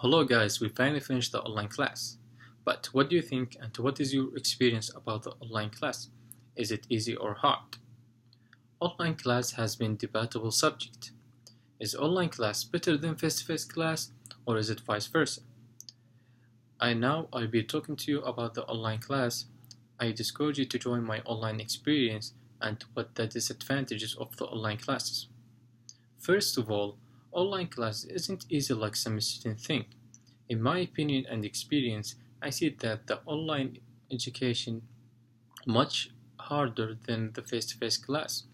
Hello guys, we finally finished the online class. But what do you think and what is your experience about the online class? Is it easy or hard? Online class has been debatable subject. Is online class better than face-to-face class or is it vice versa? I'll be talking to you about the online class. I discourage you to join my online experience and what the disadvantages of the online classes. First of all, online class isn't easy like some students think. In my opinion and experience, I see that the online education much harder than the face-to-face class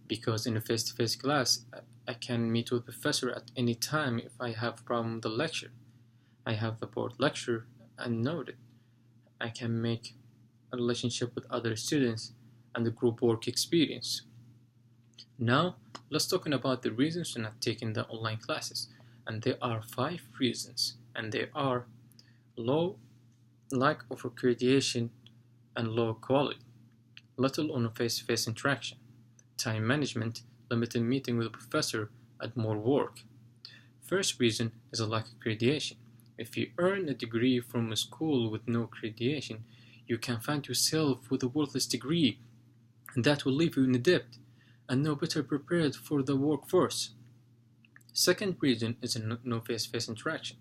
because in a face-to-face class I can meet with the professor at any time if I have problem with the lecture. I have the board lecture and note it. I can make a relationship with other students and the group work experience. Now, let's talk about the reasons for not taking the online classes. And there are 5 reasons. And they are low lack of accreditation and low quality, little on face-to-face interaction, time management, limited meeting with a professor, and more work. First reason is a lack of accreditation. If you earn a degree from a school with no accreditation, you can find yourself with a worthless degree, and that will leave you in debt and no better prepared for the workforce. Second reason is a no face-to-face interaction,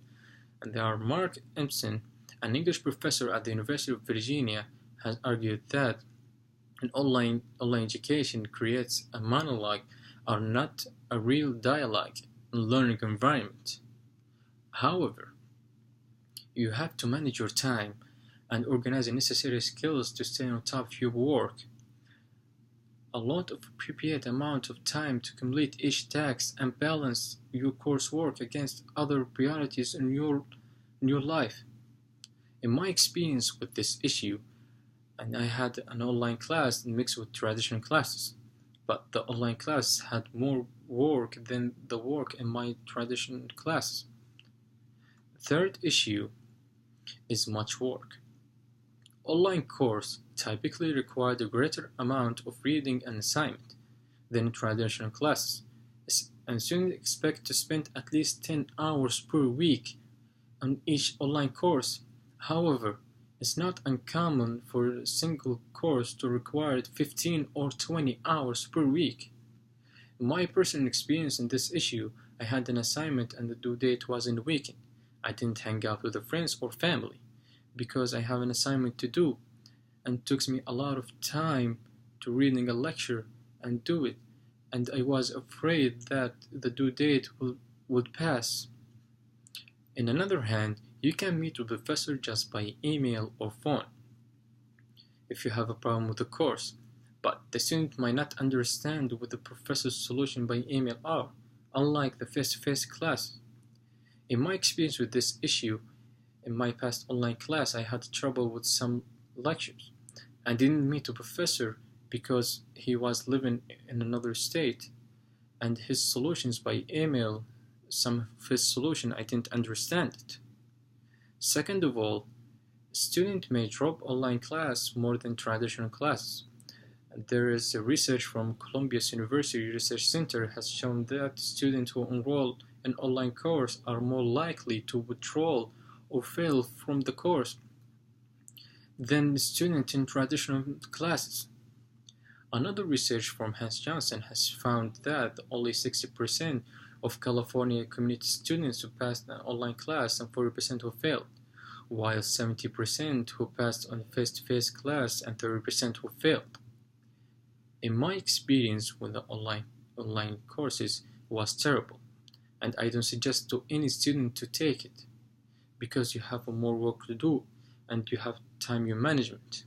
and there are Mark Empson, an English professor at the University of Virginia, has argued that an online education creates a monologue or not a real dialogue and learning environment. However, you have to manage your time and organize the necessary skills to stay on top of your work. A lot of appropriate amount of time to complete each task and balance your coursework against other priorities in your life. In my experience with this issue, and I had an online class mixed with traditional classes, but the online class had more work than the work in my traditional classes. Third issue is much work. Online course typically required a greater amount of reading and assignment than traditional classes, and students expect to spend at least 10 hours per week on each online course. However, it's not uncommon for a single course to require 15 or 20 hours per week. In my personal experience in this issue, I had an assignment and the due date was in the weekend. I didn't hang out with the friends or family because I have an assignment to do, and it took me a lot of time to reading a lecture and do it, and I was afraid that the due date would pass. On the other hand, you can meet with the professor just by email or phone if you have a problem with the course, but the student might not understand what the professor's solution by email are, unlike the face-to-face class. In my experience with this issue, in my past online class, I had trouble with some lectures. I didn't meet a professor because he was living in another state, and his solutions by email, some of his solution I didn't understand it. Second of all, student may drop online class more than traditional classes. There is a research from Columbia University Research Center has shown that students who enroll in online course are more likely to withdraw or fail from the course than students in traditional classes. Another research from Hans Johnson has found that only 60% of California community students who passed an online class and 40% who failed, while 70% who passed on face-to-face class and 30% who failed. In my experience with the online courses was terrible, and I don't suggest to any student to take it because you have more work to do and you have time management.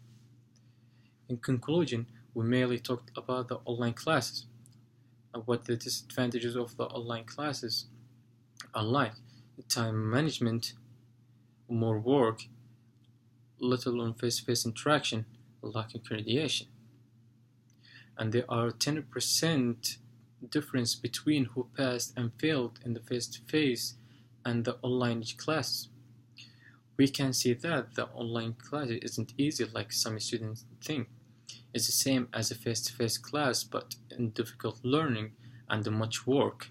In conclusion, we mainly talked about the online classes and what the disadvantages of the online classes are like: time management, more work, little on face-to-face interaction, lack of accreditation. And there are 10% difference between who passed and failed in the face-to-face and the online classes. We can see that the online class isn't easy like some students think. It's the same as a face-to-face class but in difficult learning and much work.